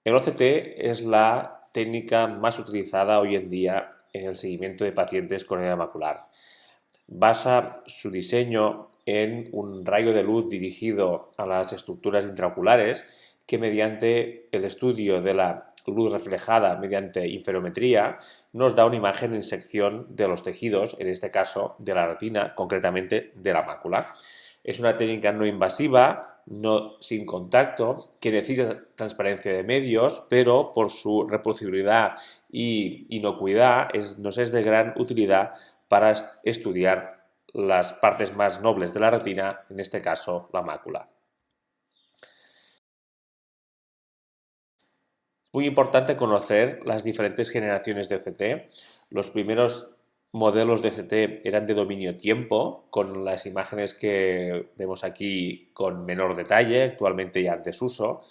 El OCT es la técnica más utilizada hoy en día en el seguimiento de pacientes con edema macular. Basa su diseño en un rayo de luz dirigido a las estructuras intraoculares que mediante el estudio de la luz reflejada mediante inferometría nos da una imagen en sección de los tejidos, en este caso de la retina, concretamente de la mácula. Es una técnica no invasiva, no sin contacto, que necesita transparencia de medios, pero por su reproducibilidad y inocuidad nos es de gran utilidad para estudiar las partes más nobles de la retina, en este caso la mácula. Muy importante conocer las diferentes generaciones de OCT. Los primeros modelos de OCT eran de dominio tiempo, con las imágenes que vemos aquí con menor detalle, actualmente ya en desuso.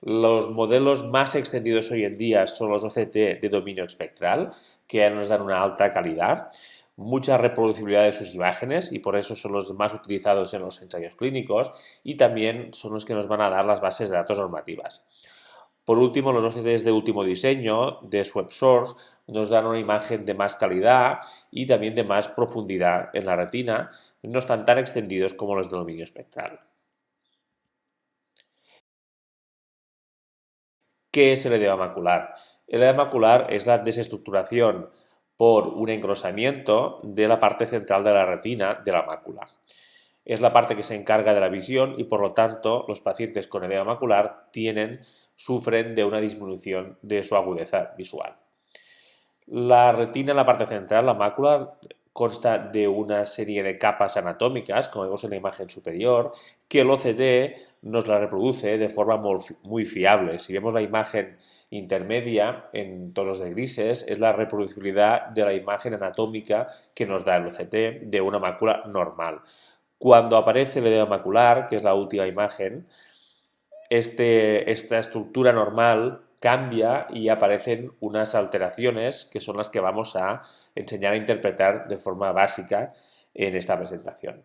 Los modelos más extendidos hoy en día son los OCT de dominio espectral, que ya nos dan una alta calidad, mucha reproducibilidad de sus imágenes y por eso son los más utilizados en los ensayos clínicos y también son los que nos van a dar las bases de datos normativas. Por último, los OCTs de último diseño de SwapSource nos dan una imagen de más calidad y también de más profundidad en la retina, no están tan extendidos como los de dominio espectral. ¿Qué es el edema macular? El edema macular es la desestructuración por un engrosamiento de la parte central de la retina de la mácula. Es la parte que se encarga de la visión y por lo tanto los pacientes con edema macular sufren de una disminución de su agudeza visual. La retina en la parte central, la mácula, consta de una serie de capas anatómicas, como vemos en la imagen superior, que el OCT nos la reproduce de forma muy fiable. Si vemos la imagen intermedia en tonos de grises, es la reproducibilidad de la imagen anatómica que nos da el OCT de una mácula normal. Cuando aparece el edema macular, que es la última imagen, esta estructura normal cambia y aparecen unas alteraciones que son las que vamos a enseñar a interpretar de forma básica en esta presentación.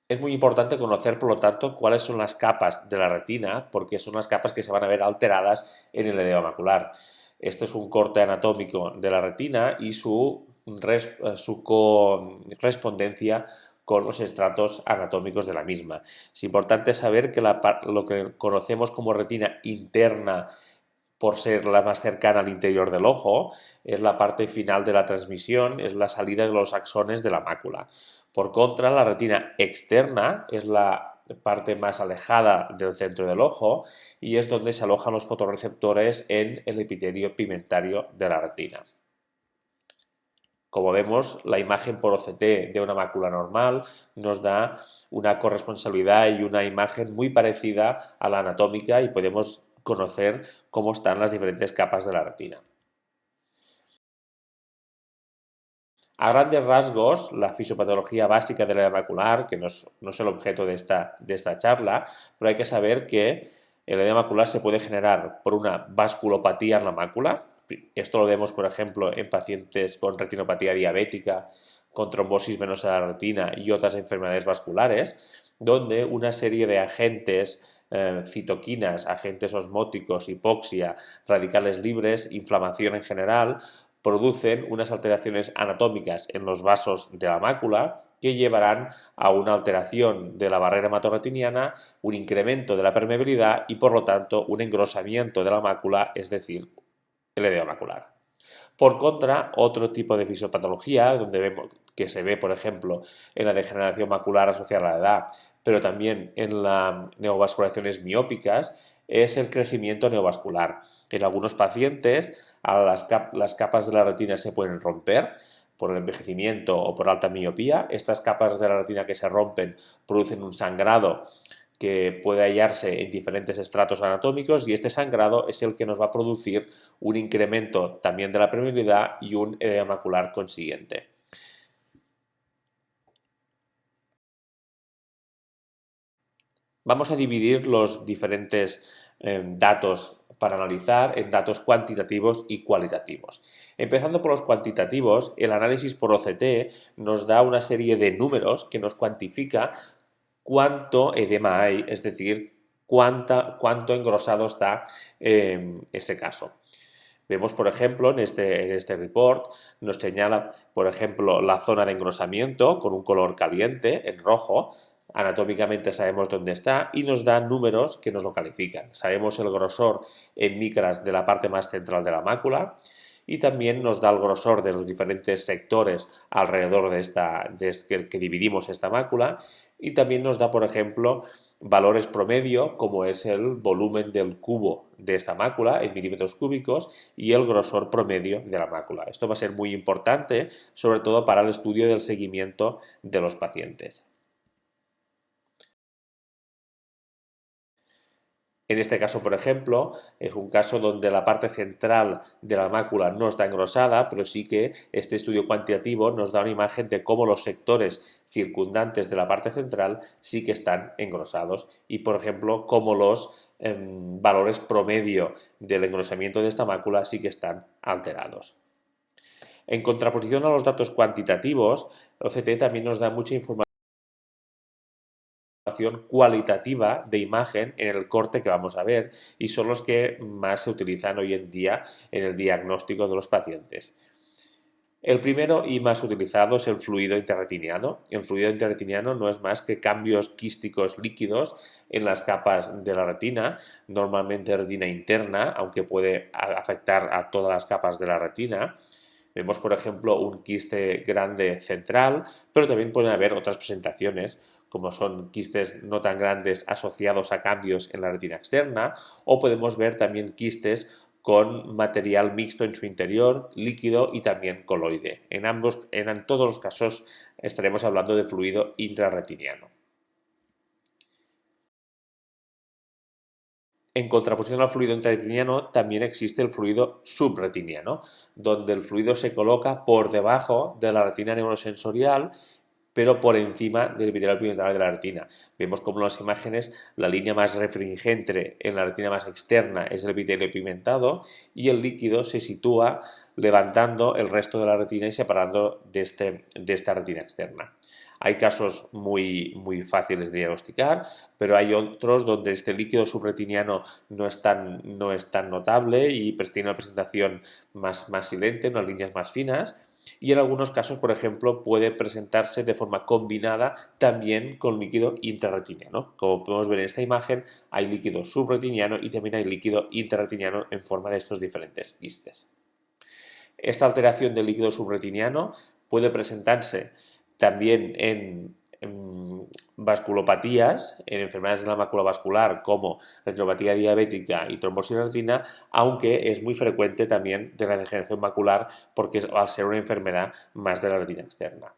Es muy importante conocer, por lo tanto, cuáles son las capas de la retina, porque son las capas que se van a ver alteradas en el edema macular. Este es un corte anatómico de la retina y su correspondencia con los estratos anatómicos de la misma. Es importante saber que lo que conocemos como retina interna, por ser la más cercana al interior del ojo, es la parte final de la transmisión, es la salida de los axones de la mácula. Por contra, la retina externa es la parte más alejada del centro del ojo y es donde se alojan los fotorreceptores en el epitelio pigmentario de la retina. Como vemos, la imagen por OCT de una mácula normal nos da una corresponsabilidad y una imagen muy parecida a la anatómica y podemos conocer cómo están las diferentes capas de la retina. A grandes rasgos, la fisiopatología básica de la edema macular, que no es el objeto de esta charla, pero hay que saber que el edema macular se puede generar por una vasculopatía en la mácula. Esto lo vemos, por ejemplo, en pacientes con retinopatía diabética, con trombosis venosa de la retina y otras enfermedades vasculares, donde una serie de agentes citoquinas, agentes osmóticos, hipoxia, radicales libres, inflamación en general, producen unas alteraciones anatómicas en los vasos de la mácula que llevarán a una alteración de la barrera hematorretiniana, un incremento de la permeabilidad y por lo tanto un engrosamiento de la mácula, es decir, el edema macular. Por contra, otro tipo de fisiopatología, donde vemos que se ve, por ejemplo, en la degeneración macular asociada a la edad, pero también en las neovascularizaciones miópicas, es el crecimiento neovascular. En algunos pacientes, las capas de la retina se pueden romper por el envejecimiento o por alta miopía. Estas capas de la retina que se rompen producen un sangrado que puede hallarse en diferentes estratos anatómicos y este sangrado es el que nos va a producir un incremento también de la permeabilidad y un edema macular consiguiente. Vamos a dividir los diferentes datos para analizar en datos cuantitativos y cualitativos. Empezando por los cuantitativos, el análisis por OCT nos da una serie de números que nos cuantifica cuánto edema hay, es decir, cuánto engrosado está ese caso. Vemos, por ejemplo, en este report nos señala, por ejemplo, la zona de engrosamiento con un color caliente en rojo. Anatómicamente sabemos dónde está y nos da números que nos lo califican. Sabemos el grosor en micras de la parte más central de la mácula y también nos da el grosor de los diferentes sectores alrededor que dividimos esta mácula y también nos da, por ejemplo, valores promedio, como es el volumen del cubo de esta mácula en milímetros cúbicos y el grosor promedio de la mácula. Esto va a ser muy importante, sobre todo para el estudio del seguimiento de los pacientes. En este caso, por ejemplo, es un caso donde la parte central de la mácula no está engrosada, pero sí que este estudio cuantitativo nos da una imagen de cómo los sectores circundantes de la parte central sí que están engrosados y, por ejemplo, cómo los valores promedio del engrosamiento de esta mácula sí que están alterados. En contraposición a los datos cuantitativos, OCT también nos da mucha información cualitativa de imagen en el corte que vamos a ver y son los que más se utilizan hoy en día en el diagnóstico de los pacientes. El primero y más utilizado es el fluido interretiniano. El fluido interretiniano no es más que cambios quísticos líquidos en las capas de la retina, normalmente retina interna, aunque puede afectar a todas las capas de la retina. Vemos, por ejemplo, un quiste grande central, pero también pueden haber otras presentaciones, como son quistes no tan grandes asociados a cambios en la retina externa, o podemos ver también quistes con material mixto en su interior, líquido y también coloide. En todos los casos estaremos hablando de fluido intrarretiniano. En contraposición al fluido intraretiniano también existe el fluido subretiniano, donde el fluido se coloca por debajo de la retina neurosensorial, pero por encima del epitelio pigmentario de la retina. Vemos como en las imágenes la línea más refringente en la retina más externa es el epitelio pigmentado y el líquido se sitúa levantando el resto de la retina y separando de esta retina externa. Hay casos muy fáciles de diagnosticar, pero hay otros donde este líquido subretiniano no es tan notable y tiene una presentación más silente, unas líneas más finas. Y en algunos casos, por ejemplo, puede presentarse de forma combinada también con líquido intrarretiniano. Como podemos ver en esta imagen, hay líquido subretiniano y también hay líquido intrarretiniano en forma de estos diferentes quistes. Esta alteración del líquido subretiniano puede presentarse también en vasculopatías, en enfermedades de la mácula vascular como retinopatía diabética y trombosis retina, aunque es muy frecuente también de la degeneración macular porque al ser una enfermedad más de la retina externa.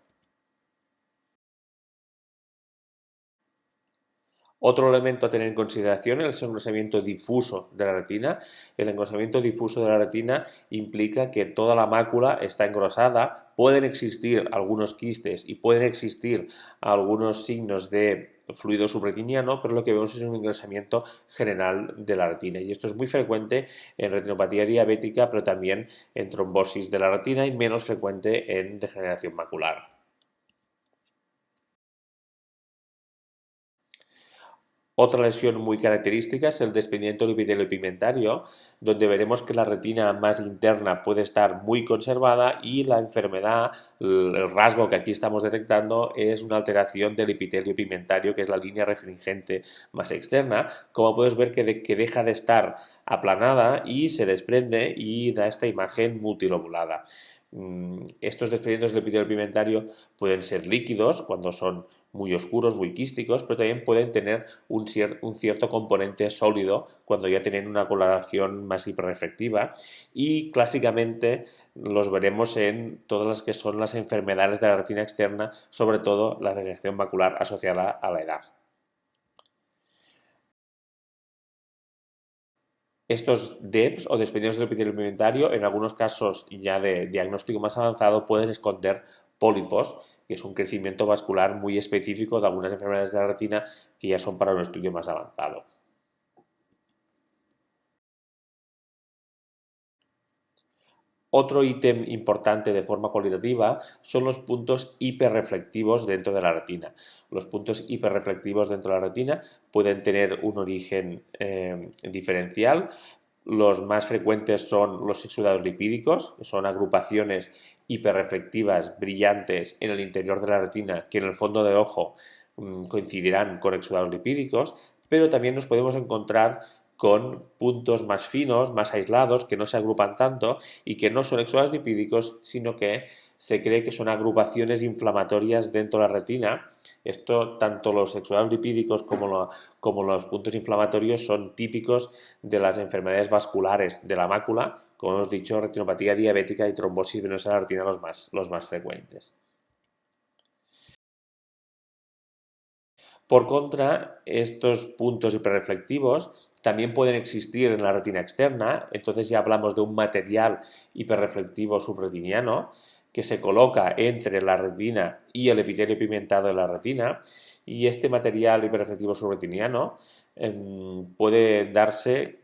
Otro elemento a tener en consideración es el engrosamiento difuso de la retina. El engrosamiento difuso de la retina implica que toda la mácula está engrosada, pueden existir algunos quistes y pueden existir algunos signos de fluido subretiniano, pero lo que vemos es un engrosamiento general de la retina y esto es muy frecuente en retinopatía diabética, pero también en trombosis de la retina y menos frecuente en degeneración macular. Otra lesión muy característica es el desprendimiento del epitelio pigmentario, donde veremos que la retina más interna puede estar muy conservada y la enfermedad, el rasgo que aquí estamos detectando es una alteración del epitelio pigmentario, que es la línea refringente más externa. Como puedes ver que deja de estar aplanada y se desprende y da esta imagen multilobulada. Estos desprendimientos del epitelio pigmentario pueden ser líquidos cuando son muy oscuros, muy quísticos, pero también pueden tener un cierto componente sólido cuando ya tienen una coloración más hiperreflectiva y clásicamente los veremos en todas las que son las enfermedades de la retina externa, sobre todo la degeneración macular asociada a la edad. Estos DEPs o desprendidos del epitelio pigmentario, en algunos casos ya de diagnóstico más avanzado, pueden esconder pólipos, que es un crecimiento vascular muy específico de algunas enfermedades de la retina que ya son para un estudio más avanzado. Otro ítem importante de forma cualitativa son los puntos hiperreflectivos dentro de la retina. Los puntos hiperreflectivos dentro de la retina pueden tener un origen diferencial. Los más frecuentes son los exudados lipídicos, que son agrupaciones hiperreflectivas brillantes en el interior de la retina que en el fondo del ojo coincidirán con exudados lipídicos, pero también nos podemos encontrar con puntos más finos, más aislados, que no se agrupan tanto y que no son exudados lipídicos, sino que se cree que son agrupaciones inflamatorias dentro de la retina. Esto, tanto los exudados lipídicos como los puntos inflamatorios son típicos de las enfermedades vasculares de la mácula, como hemos dicho, retinopatía diabética y trombosis venosa de la retina los más frecuentes. Por contra, estos puntos hiperreflectivos también pueden existir en la retina externa, entonces ya hablamos de un material hiperreflectivo subretiniano que se coloca entre la retina y el epitelio pigmentado de la retina, y este material hiperreflectivo subretiniano puede darse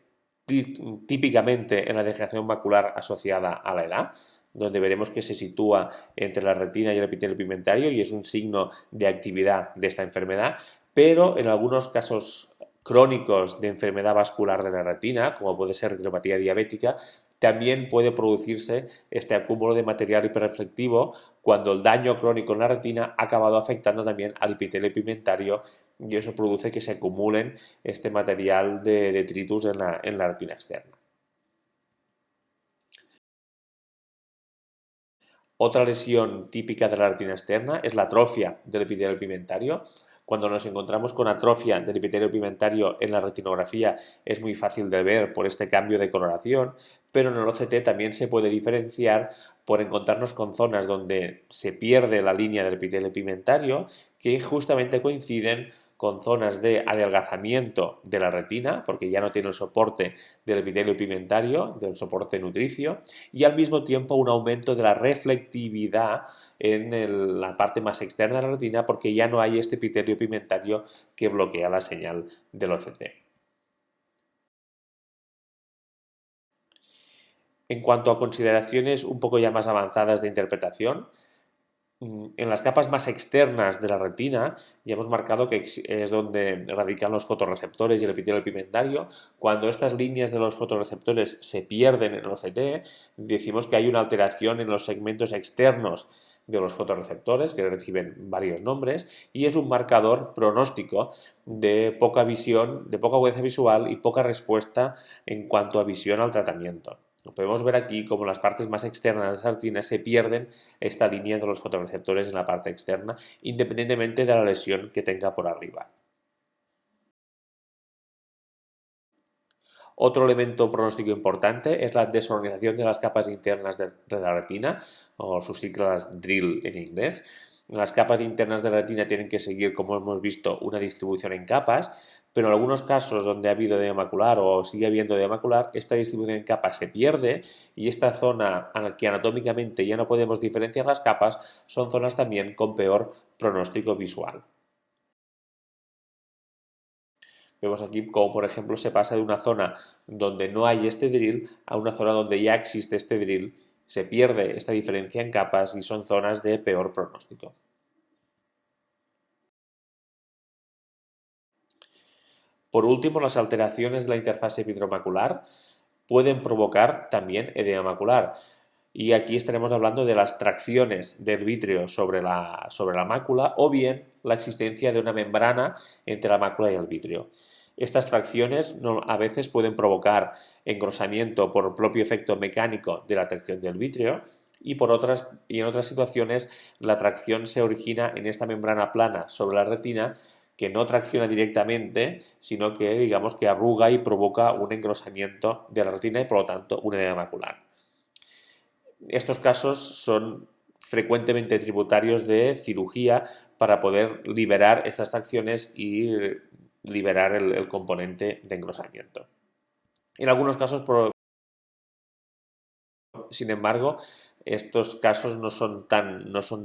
típicamente en la degeneración macular asociada a la edad, donde veremos que se sitúa entre la retina y el epitelio pigmentario y es un signo de actividad de esta enfermedad, pero en algunos casos crónicos de enfermedad vascular de la retina, como puede ser retinopatía diabética, también puede producirse este acúmulo de material hiperreflectivo cuando el daño crónico en la retina ha acabado afectando también al epitelio pigmentario y eso produce que se acumulen este material de detritus en la retina externa. Otra lesión típica de la retina externa es la atrofia del epitelio pigmentario. Cuando nos encontramos con atrofia del epitelio pigmentario en la retinografía es muy fácil de ver por este cambio de coloración, pero en el OCT también se puede diferenciar por encontrarnos con zonas donde se pierde la línea del epitelio pigmentario que justamente coinciden con zonas de adelgazamiento de la retina, porque ya no tiene el soporte del epitelio pigmentario, del soporte nutricio, y al mismo tiempo un aumento de la reflectividad en la parte más externa de la retina, porque ya no hay este epitelio pigmentario que bloquea la señal del OCT. En cuanto a consideraciones un poco ya más avanzadas de interpretación, en las capas más externas de la retina ya hemos marcado que es donde radican los fotorreceptores y el epitelio pigmentario. Cuando estas líneas de los fotorreceptores se pierden en el OCT, decimos que hay una alteración en los segmentos externos de los fotorreceptores, que reciben varios nombres, y es un marcador pronóstico de poca visión, de poca agudeza visual y poca respuesta en cuanto a visión al tratamiento. Podemos ver aquí como las partes más externas de la retina se pierden esta línea de los fotorreceptores en la parte externa, independientemente de la lesión que tenga por arriba. Otro elemento pronóstico importante es la desorganización de las capas internas de la retina, o sus siglas DRIL en inglés. Las capas internas de la retina tienen que seguir, como hemos visto, una distribución en capas, pero en algunos casos donde ha habido edema macular o sigue habiendo edema macular, esta distribución en capas se pierde y esta zona en la que anatómicamente ya no podemos diferenciar las capas son zonas también con peor pronóstico visual. Vemos aquí como por ejemplo se pasa de una zona donde no hay este drill a una zona donde ya existe este drill, se pierde esta diferencia en capas y son zonas de peor pronóstico. Por último, las alteraciones de la interfase vitreomacular pueden provocar también edema macular. Y aquí estaremos hablando de las tracciones del vítreo sobre la mácula o bien la existencia de una membrana entre la mácula y el vítreo. Estas tracciones a veces pueden provocar engrosamiento por propio efecto mecánico de la tracción del vítreo y en otras situaciones la tracción se origina en esta membrana plana sobre la retina que no tracciona directamente, sino que digamos que arruga y provoca un engrosamiento de la retina y por lo tanto un edema macular. Estos casos son frecuentemente tributarios de cirugía para poder liberar estas tracciones y liberar el componente de engrosamiento. En algunos casos, sin embargo, estos casos no son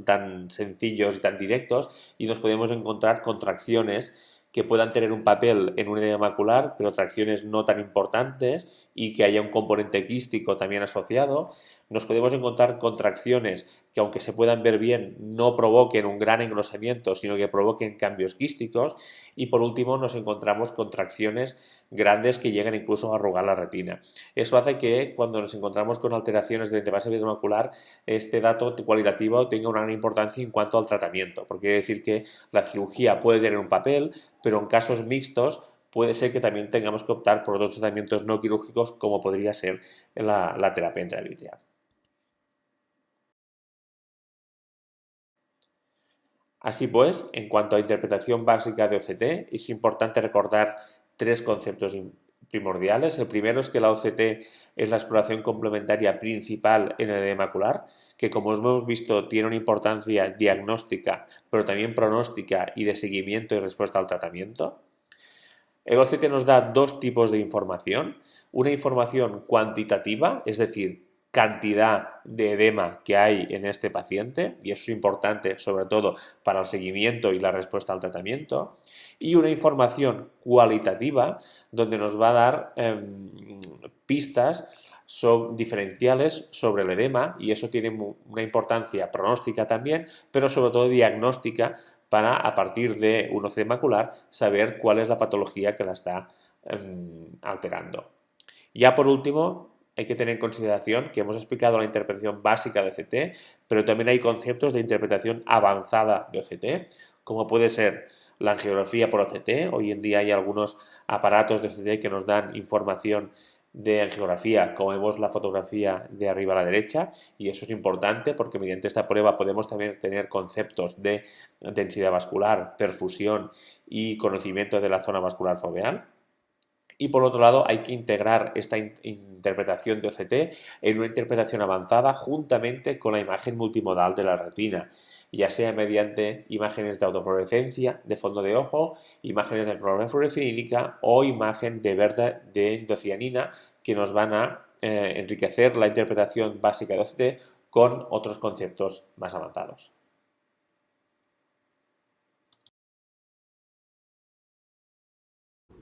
tan sencillos y tan directos y nos podemos encontrar contracciones que puedan tener un papel en un edema macular, pero tracciones no tan importantes y que haya un componente quístico también asociado. Nos podemos encontrar con tracciones que, aunque se puedan ver bien, no provoquen un gran engrosamiento, sino que provoquen cambios quísticos. Y por último, nos encontramos con tracciones grandes que llegan incluso a arrugar la retina. Eso hace que cuando nos encontramos con alteraciones de la interfase vitreomacular, este dato cualitativo tenga una gran importancia en cuanto al tratamiento, porque quiere decir que la cirugía puede tener un papel, pero en casos mixtos puede ser que también tengamos que optar por otros tratamientos no quirúrgicos, como podría ser la terapia intravitreal. Así pues, en cuanto a interpretación básica de OCT, es importante recordar tres conceptos primordiales. El primero es que la OCT es la exploración complementaria principal en el edema macular, que como hemos visto tiene una importancia diagnóstica, pero también pronóstica y de seguimiento y respuesta al tratamiento. El OCT nos da dos tipos de información. Una información cuantitativa, es decir, cantidad de edema que hay en este paciente, y eso es importante sobre todo para el seguimiento y la respuesta al tratamiento, y una información cualitativa donde nos va a dar pistas diferenciales sobre el edema, y eso tiene una importancia pronóstica también, pero sobre todo diagnóstica para, a partir de un OCT macular, saber cuál es la patología que la está alterando. Ya por último, hay que tener en consideración que hemos explicado la interpretación básica de OCT, pero también hay conceptos de interpretación avanzada de OCT, como puede ser la angiografía por OCT. Hoy en día hay algunos aparatos de OCT que nos dan información de angiografía, como vemos la fotografía de arriba a la derecha, y eso es importante porque mediante esta prueba podemos también tener conceptos de densidad vascular, perfusión y conocimiento de la zona vascular foveal. Y por otro lado, hay que integrar esta interpretación de OCT en una interpretación avanzada juntamente con la imagen multimodal de la retina, ya sea mediante imágenes de autofluorescencia de fondo de ojo, imágenes de clorofluoresceínica o imagen de verde de endocianina, que nos van a enriquecer la interpretación básica de OCT con otros conceptos más avanzados.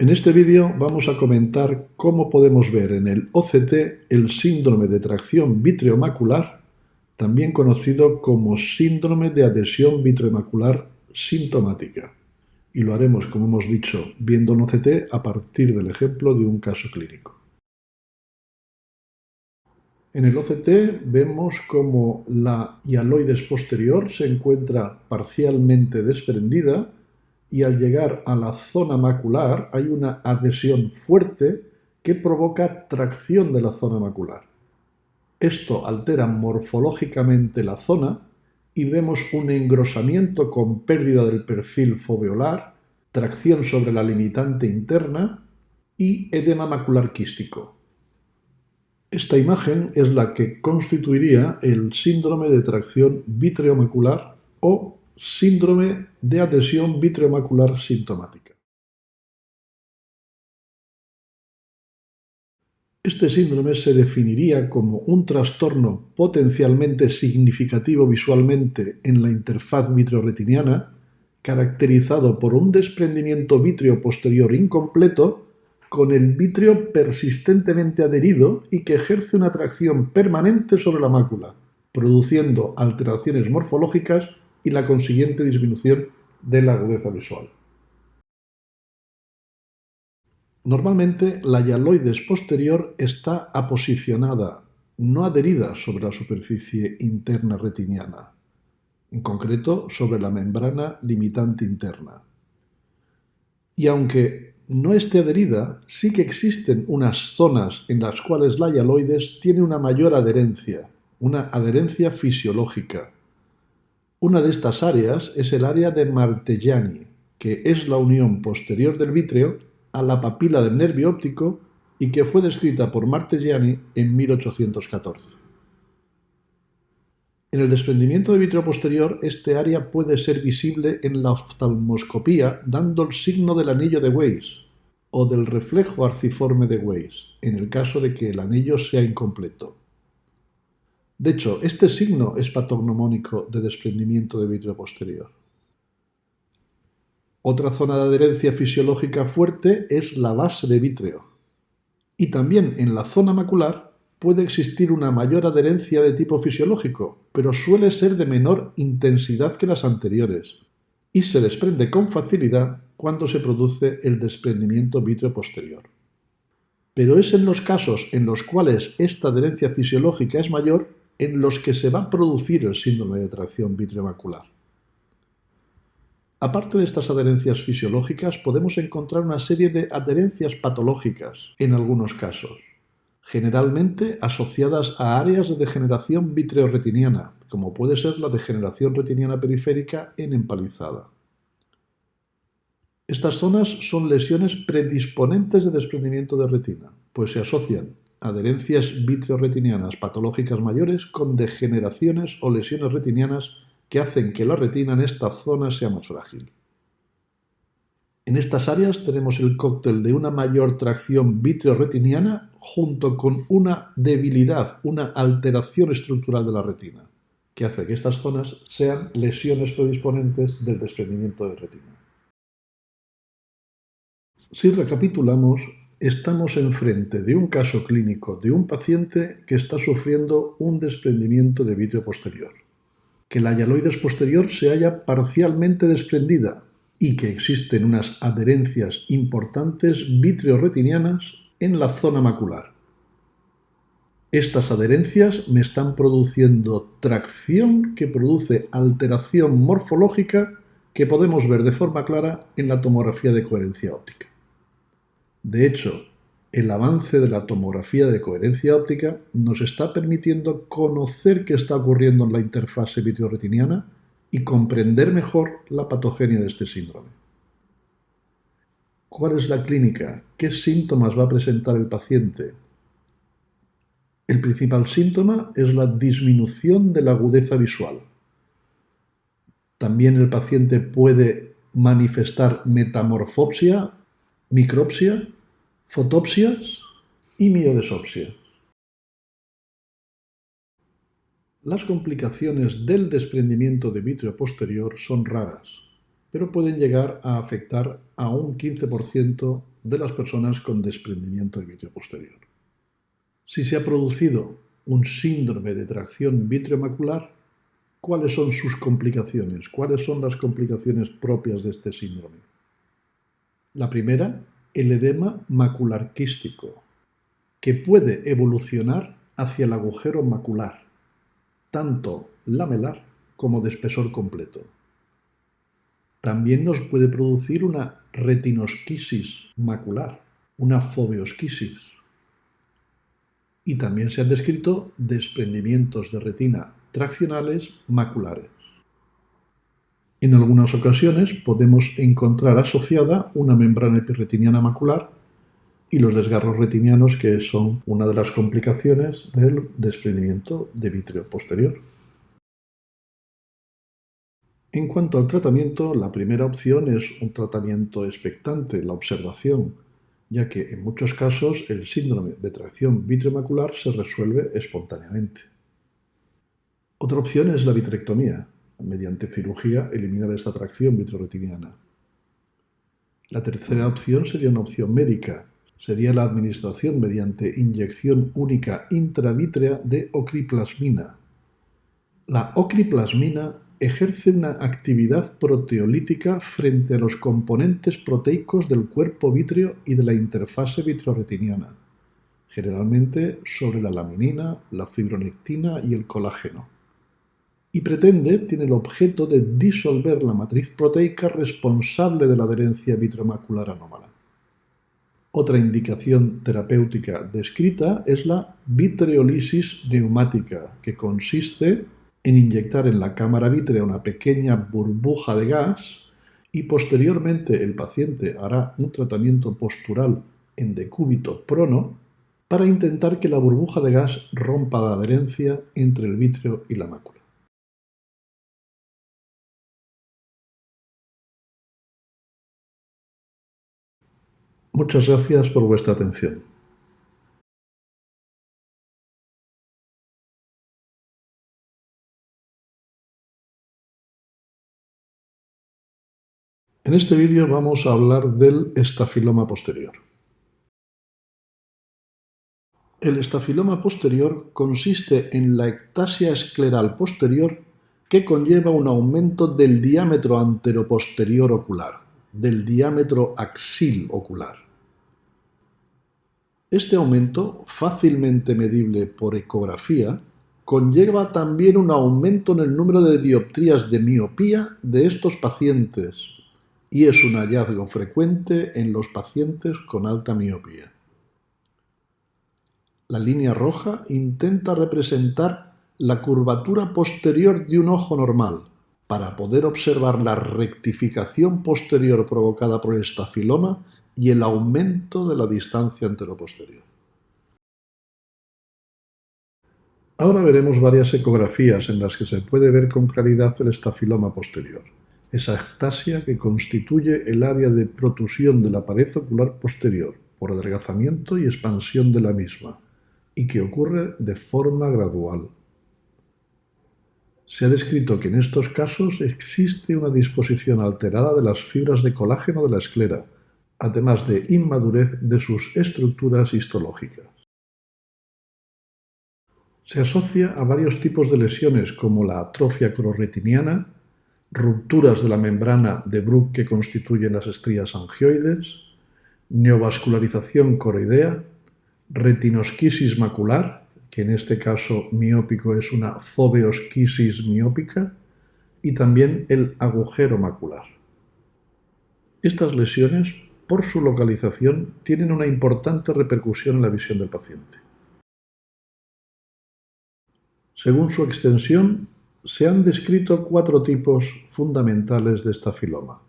En este vídeo vamos a comentar cómo podemos ver en el OCT el síndrome de tracción vitreomacular, también conocido como síndrome de adhesión vitreomacular sintomática. Y lo haremos, como hemos dicho, viendo un OCT a partir del ejemplo de un caso clínico. En el OCT vemos como la hialoides posterior se encuentra parcialmente desprendida y al llegar a la zona macular hay una adhesión fuerte que provoca tracción de la zona macular. Esto altera morfológicamente la zona y vemos un engrosamiento con pérdida del perfil foveolar, tracción sobre la limitante interna y edema macular quístico. Esta imagen es la que constituiría el síndrome de tracción vitreomacular o síndrome de adhesión vitreomacular sintomática. Este síndrome se definiría como un trastorno potencialmente significativo visualmente en la interfaz vitreoretiniana, caracterizado por un desprendimiento vítreo posterior incompleto con el vítreo persistentemente adherido y que ejerce una tracción permanente sobre la mácula, produciendo alteraciones morfológicas y la consiguiente disminución de la agudeza visual. Normalmente la hialoides posterior está aposicionada, no adherida sobre la superficie interna retiniana, en concreto sobre la membrana limitante interna. Y aunque no esté adherida, sí que existen unas zonas en las cuales la hialoides tiene una mayor adherencia, una adherencia fisiológica. Una de estas áreas es el área de Marteggiani, que es la unión posterior del vítreo a la papila del nervio óptico y que fue descrita por Marteggiani en 1814. En el desprendimiento de vítreo posterior, este área puede ser visible en la oftalmoscopía dando el signo del anillo de Weiss o del reflejo arciforme de Weiss, en el caso de que el anillo sea incompleto. De hecho, este signo es patognomónico de desprendimiento de vítreo posterior. Otra zona de adherencia fisiológica fuerte es la base de vítreo. Y también en la zona macular puede existir una mayor adherencia de tipo fisiológico, pero suele ser de menor intensidad que las anteriores y se desprende con facilidad cuando se produce el desprendimiento vítreo posterior. Pero es en los casos en los cuales esta adherencia fisiológica es mayor en los que se va a producir el síndrome de tracción vitreomacular. Aparte de estas adherencias fisiológicas, podemos encontrar una serie de adherencias patológicas en algunos casos, generalmente asociadas a áreas de degeneración vitreoretiniana, como puede ser la degeneración retiniana periférica en empalizada. Estas zonas son lesiones predisponentes de desprendimiento de retina, pues se asocian adherencias vitreoretinianas patológicas mayores con degeneraciones o lesiones retinianas que hacen que la retina en esta zona sea más frágil. En estas áreas tenemos el cóctel de una mayor tracción vitreoretiniana junto con una debilidad, una alteración estructural de la retina, que hace que estas zonas sean lesiones predisponentes del desprendimiento de retina. Si recapitulamos, estamos enfrente de un caso clínico de un paciente que está sufriendo un desprendimiento de vítreo posterior, que la hialoides posterior se halla parcialmente desprendida y que existen unas adherencias importantes vitreoretinianas en la zona macular. Estas adherencias me están produciendo tracción que produce alteración morfológica que podemos ver de forma clara en la tomografía de coherencia óptica. De hecho, el avance de la tomografía de coherencia óptica nos está permitiendo conocer qué está ocurriendo en la interfase vitreoretiniana y comprender mejor la patogenia de este síndrome. ¿Cuál es la clínica? ¿Qué síntomas va a presentar el paciente? El principal síntoma es la disminución de la agudeza visual. También el paciente puede manifestar metamorfopsia, micropsia, fotopsias y miodesopsia. Las complicaciones del desprendimiento de vítreo posterior son raras, pero pueden llegar a afectar a un 15% de las personas con desprendimiento de vítreo posterior. Si se ha producido un síndrome de tracción vitreomacular, ¿cuáles son sus complicaciones? ¿Cuáles son las complicaciones propias de este síndrome? La primera, el edema macular quístico, que puede evolucionar hacia el agujero macular, tanto lamelar como de espesor completo. También nos puede producir una retinosquisis macular, una foveosquisis. Y también se han descrito desprendimientos de retina traccionales maculares. En algunas ocasiones podemos encontrar asociada una membrana epirretiniana macular y los desgarros retinianos, que son una de las complicaciones del desprendimiento de vítreo posterior. En cuanto al tratamiento, la primera opción es un tratamiento expectante, la observación, ya que en muchos casos el síndrome de tracción vitreomacular se resuelve espontáneamente. Otra opción es la vitrectomía. Mediante cirugía eliminar esta tracción vitreoretiniana. La tercera opción sería una opción médica. Sería la administración mediante inyección única intravítrea de ocriplasmina. La ocriplasmina ejerce una actividad proteolítica frente a los componentes proteicos del cuerpo vítreo y de la interfase vitreoretiniana, generalmente sobre la laminina, la fibronectina y el colágeno. Y tiene el objeto de disolver la matriz proteica responsable de la adherencia vitreomacular anómala. Otra indicación terapéutica descrita es la vitreolisis neumática, que consiste en inyectar en la cámara vítrea una pequeña burbuja de gas y posteriormente el paciente hará un tratamiento postural en decúbito prono para intentar que la burbuja de gas rompa la adherencia entre el vítreo y la mácula. Muchas gracias por vuestra atención. En este vídeo vamos a hablar del estafiloma posterior. El estafiloma posterior consiste en la ectasia escleral posterior que conlleva un aumento del diámetro anteroposterior ocular, del diámetro axil ocular. Este aumento, fácilmente medible por ecografía, conlleva también un aumento en el número de dioptrías de miopía de estos pacientes y es un hallazgo frecuente en los pacientes con alta miopía. La línea roja intenta representar la curvatura posterior de un ojo normal para poder observar la rectificación posterior provocada por el estafiloma y el aumento de la distancia anteroposterior. Ahora veremos varias ecografías en las que se puede ver con claridad el estafiloma posterior, esa ectasia que constituye el área de protusión de la pared ocular posterior por adelgazamiento y expansión de la misma, y que ocurre de forma gradual. Se ha descrito que en estos casos existe una disposición alterada de las fibras de colágeno de la esclera, además de inmadurez de sus estructuras histológicas. Se asocia a varios tipos de lesiones como la atrofia crorretiniana, rupturas de la membrana de Bruch que constituyen las estrías angioides, neovascularización coroidea, retinosquisis macular, que en este caso miópico es una foveosquisis miópica, y también el agujero macular. Estas lesiones, por su localización, tienen una importante repercusión en la visión del paciente. Según su extensión, se han descrito 4 tipos fundamentales de estafiloma.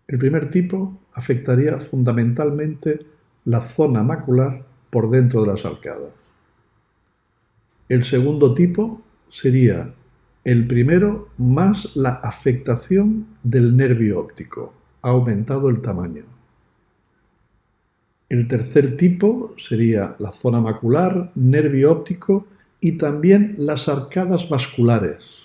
El primer tipo afectaría fundamentalmente la zona macular por dentro de las arcadas. El segundo tipo sería el primero más la afectación del nervio óptico, ha aumentado el tamaño. El tercer tipo sería la zona macular, nervio óptico y también las arcadas vasculares.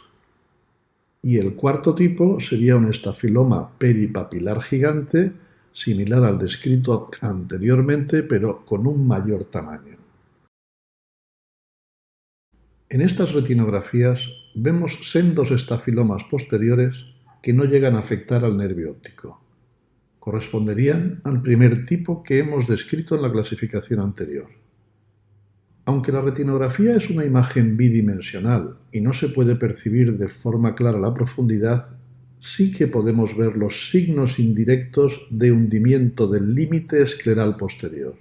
Y el cuarto tipo sería un estafiloma peripapilar gigante, similar al descrito anteriormente, pero con un mayor tamaño. En estas retinografías vemos sendos estafilomas posteriores que no llegan a afectar al nervio óptico. Corresponderían al primer tipo que hemos descrito en la clasificación anterior. Aunque la retinografía es una imagen bidimensional y no se puede percibir de forma clara la profundidad, sí que podemos ver los signos indirectos de hundimiento del límite escleral posterior.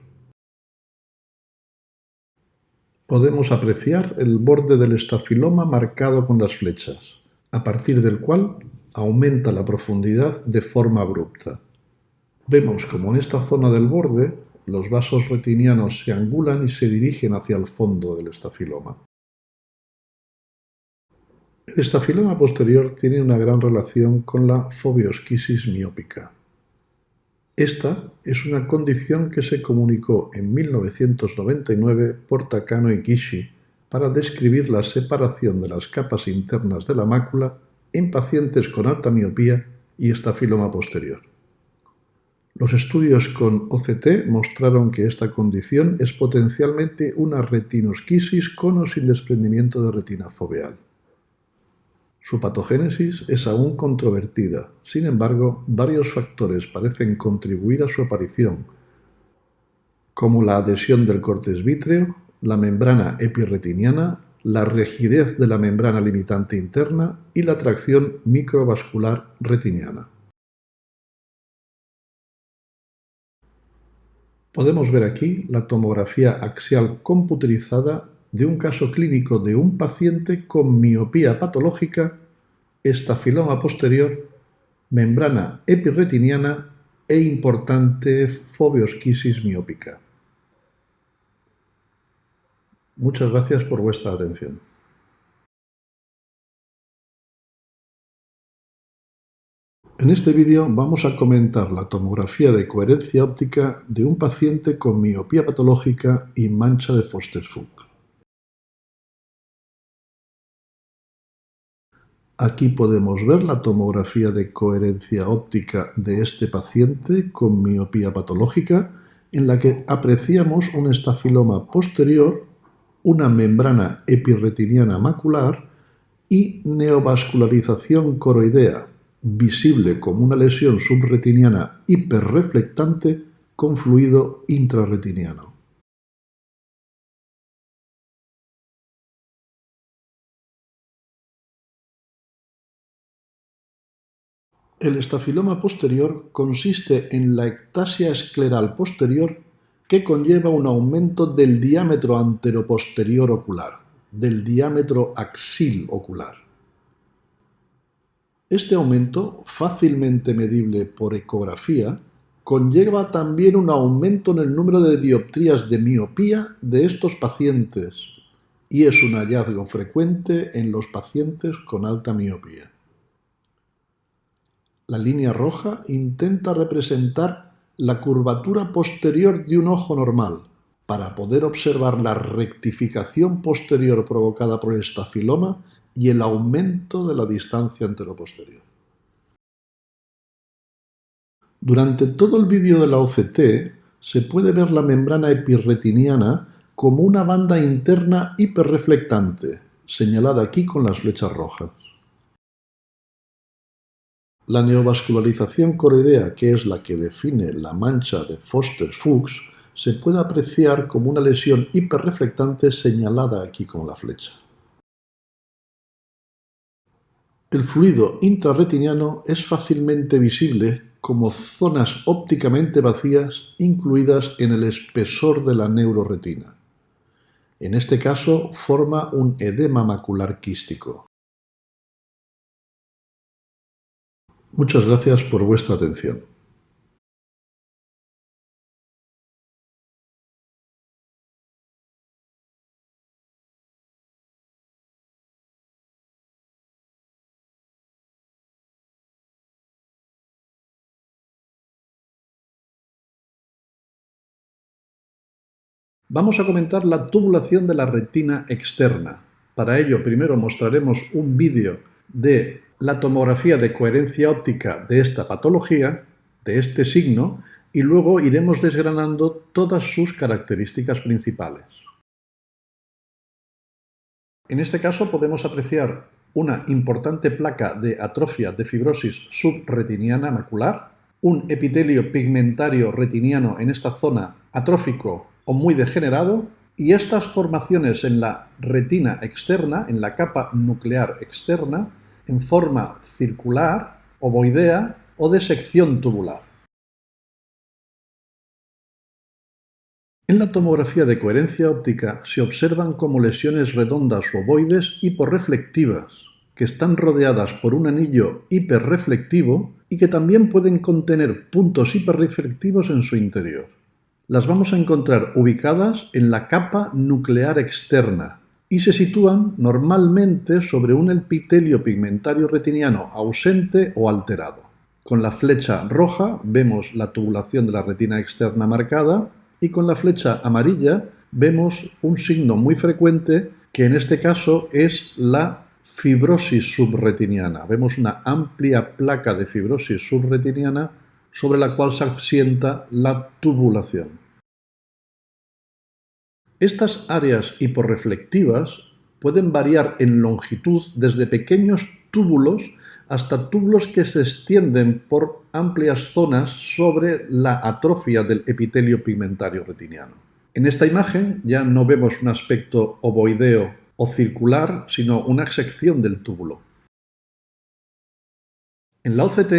Podemos apreciar el borde del estafiloma marcado con las flechas, a partir del cual aumenta la profundidad de forma abrupta. Vemos como en esta zona del borde los vasos retinianos se angulan y se dirigen hacia el fondo del estafiloma. El estafiloma posterior tiene una gran relación con la foveosquisis miópica. Esta es una condición que se comunicó en 1999 por Takano y Kishi para describir la separación de las capas internas de la mácula en pacientes con alta miopía y estafiloma posterior. Los estudios con OCT mostraron que esta condición es potencialmente una retinosquisis con o sin desprendimiento de retina foveal. Su patogénesis es aún controvertida, sin embargo, varios factores parecen contribuir a su aparición, como la adhesión del córtex vítreo, la membrana epirretiniana, la rigidez de la membrana limitante interna y la tracción microvascular retiniana. Podemos ver aquí la tomografía axial computerizada de un caso clínico de un paciente con miopía patológica, estafiloma posterior, membrana epirretiniana e importante foveosquisis miópica. Muchas gracias por vuestra atención. En este vídeo vamos a comentar la tomografía de coherencia óptica de un paciente con miopía patológica y mancha de Foster-Fuchs. Aquí podemos ver la tomografía de coherencia óptica de este paciente con miopía patológica, en la que apreciamos un estafiloma posterior, una membrana epirretiniana macular y neovascularización coroidea, visible como una lesión subretiniana hiperreflectante con fluido intrarretiniano. El estafiloma posterior consiste en la ectasia escleral posterior que conlleva un aumento del diámetro anteroposterior ocular, del diámetro axil ocular. Este aumento, fácilmente medible por ecografía, conlleva también un aumento en el número de dioptrías de miopía de estos pacientes y es un hallazgo frecuente en los pacientes con alta miopía. La línea roja intenta representar la curvatura posterior de un ojo normal para poder observar la rectificación posterior provocada por el estafiloma y el aumento de la distancia anteroposterior. Durante todo el vídeo de la OCT se puede ver la membrana epirretiniana como una banda interna hiperreflectante, señalada aquí con las flechas rojas. La neovascularización coroidea, que es la que define la mancha de Foster-Fuchs, se puede apreciar como una lesión hiperreflectante señalada aquí con la flecha. El fluido intrarretiniano es fácilmente visible como zonas ópticamente vacías incluidas en el espesor de la neuroretina. En este caso, forma un edema macular quístico. Muchas gracias por vuestra atención. Vamos a comentar la tubulación de la retina externa. Para ello, primero mostraremos un vídeo de la tomografía de coherencia óptica de esta patología, de este signo, y luego iremos desgranando todas sus características principales. En este caso podemos apreciar una importante placa de atrofia de fibrosis subretiniana macular, un epitelio pigmentario retiniano en esta zona atrófico o muy degenerado, y estas formaciones en la retina externa, en la capa nuclear externa, en forma circular, ovoidea o de sección tubular. En la tomografía de coherencia óptica se observan como lesiones redondas o ovoides hiporreflectivas, que están rodeadas por un anillo hiperreflectivo y que también pueden contener puntos hiperreflectivos en su interior. Las vamos a encontrar ubicadas en la capa nuclear externa y se sitúan normalmente sobre un epitelio pigmentario retiniano ausente o alterado. Con la flecha roja vemos la tubulación de la retina externa marcada y con la flecha amarilla vemos un signo muy frecuente que en este caso es la fibrosis subretiniana. Vemos una amplia placa de fibrosis subretiniana sobre la cual se asienta la tubulación. Estas áreas hiporreflectivas pueden variar en longitud desde pequeños túbulos hasta túbulos que se extienden por amplias zonas sobre la atrofia del epitelio pigmentario retiniano. En esta imagen ya no vemos un aspecto ovoideo o circular, sino una sección del túbulo. En la OCT,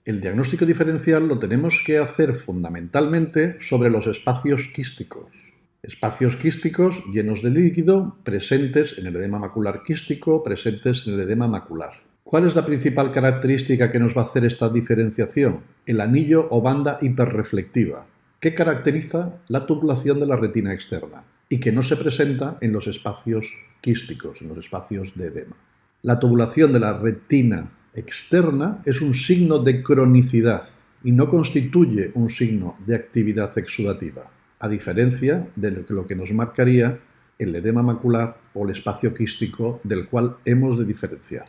el diagnóstico diferencial lo tenemos que hacer fundamentalmente sobre los espacios quísticos. Espacios quísticos llenos de líquido, presentes en el edema macular quístico, presentes en el edema macular. ¿Cuál es la principal característica que nos va a hacer esta diferenciación? El anillo o banda hiperreflectiva, que caracteriza la tubulación de la retina externa y que no se presenta en los espacios quísticos, en los espacios de edema. La tubulación de la retina externa es un signo de cronicidad y no constituye un signo de actividad exudativa, a diferencia de lo que nos marcaría el edema macular o el espacio quístico del cual hemos de diferenciar.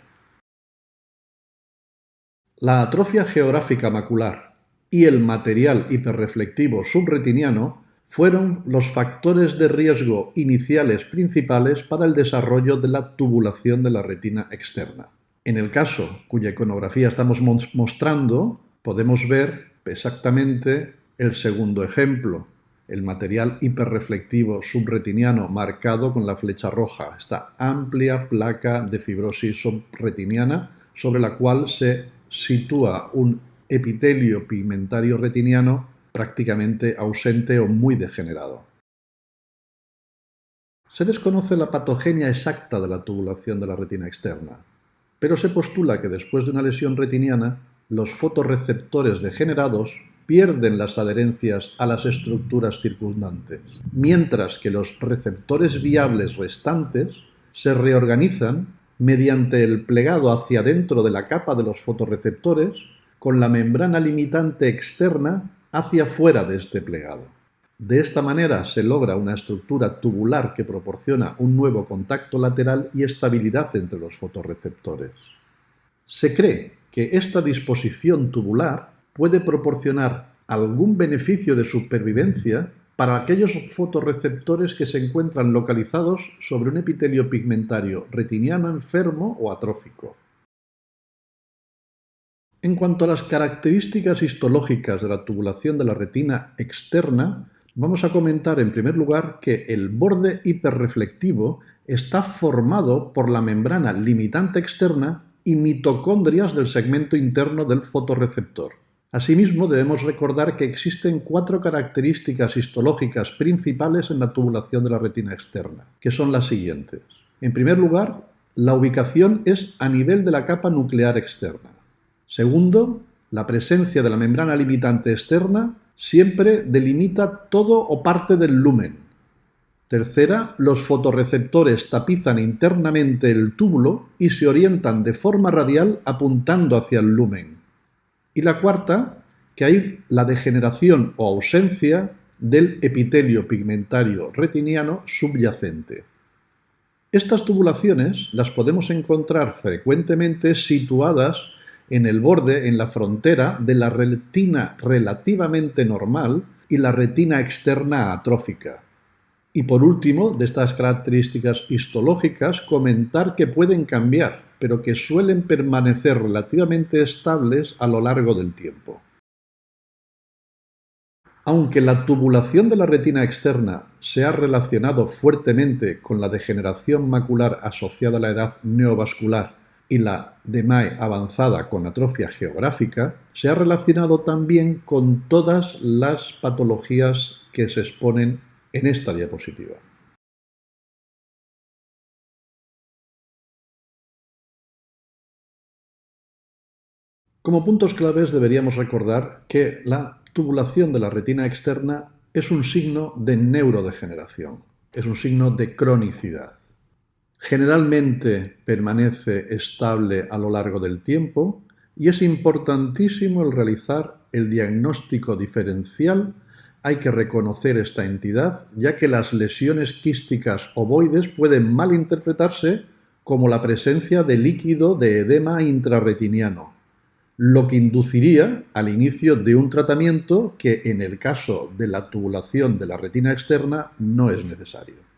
La atrofia geográfica macular y el material hiperreflectivo subretiniano fueron los factores de riesgo iniciales principales para el desarrollo de la tubulación de la retina externa. En el caso cuya iconografía estamos mostrando, podemos ver exactamente el segundo ejemplo, el material hiperreflectivo subretiniano marcado con la flecha roja, esta amplia placa de fibrosis subretiniana sobre la cual se sitúa un epitelio pigmentario retiniano prácticamente ausente o muy degenerado. Se desconoce la patogenia exacta de la tubulación de la retina externa, pero se postula que después de una lesión retiniana, los fotorreceptores degenerados pierden las adherencias a las estructuras circundantes, mientras que los receptores viables restantes se reorganizan mediante el plegado hacia dentro de la capa de los fotorreceptores con la membrana limitante externa hacia fuera de este plegado. De esta manera se logra una estructura tubular que proporciona un nuevo contacto lateral y estabilidad entre los fotorreceptores. Se cree que esta disposición tubular puede proporcionar algún beneficio de supervivencia para aquellos fotorreceptores que se encuentran localizados sobre un epitelio pigmentario retiniano enfermo o atrófico. En cuanto a las características histológicas de la tubulación de la retina externa, vamos a comentar en primer lugar que el borde hiperreflectivo está formado por la membrana limitante externa y mitocondrias del segmento interno del fotorreceptor. Asimismo, debemos recordar que existen 4 características histológicas principales en la tubulación de la retina externa, que son las siguientes. En primer lugar, la ubicación es a nivel de la capa nuclear externa. Segundo, la presencia de la membrana limitante externa siempre delimita todo o parte del lumen. Tercera, los fotorreceptores tapizan internamente el túbulo y se orientan de forma radial apuntando hacia el lumen. Y la cuarta, que hay la degeneración o ausencia del epitelio pigmentario retiniano subyacente. Estas tubulaciones las podemos encontrar frecuentemente situadas en el borde, en la frontera de la retina relativamente normal y la retina externa atrófica. Y por último, de estas características histológicas, comentar que pueden cambiar, pero que suelen permanecer relativamente estables a lo largo del tiempo. Aunque la tubulación de la retina externa se ha relacionado fuertemente con la degeneración macular asociada a la edad neovascular y la DMAE avanzada con atrofia geográfica, se ha relacionado también con todas las patologías que se exponen en esta diapositiva. Como puntos claves deberíamos recordar que la tubulación de la retina externa es un signo de neurodegeneración, es un signo de cronicidad. Generalmente permanece estable a lo largo del tiempo y es importantísimo el realizar el diagnóstico diferencial. Hay que reconocer esta entidad, ya que las lesiones quísticas ovoides pueden malinterpretarse como la presencia de líquido de edema intrarretiniano, lo que induciría al inicio de un tratamiento que en el caso de la tubulación de la retina externa no es necesario.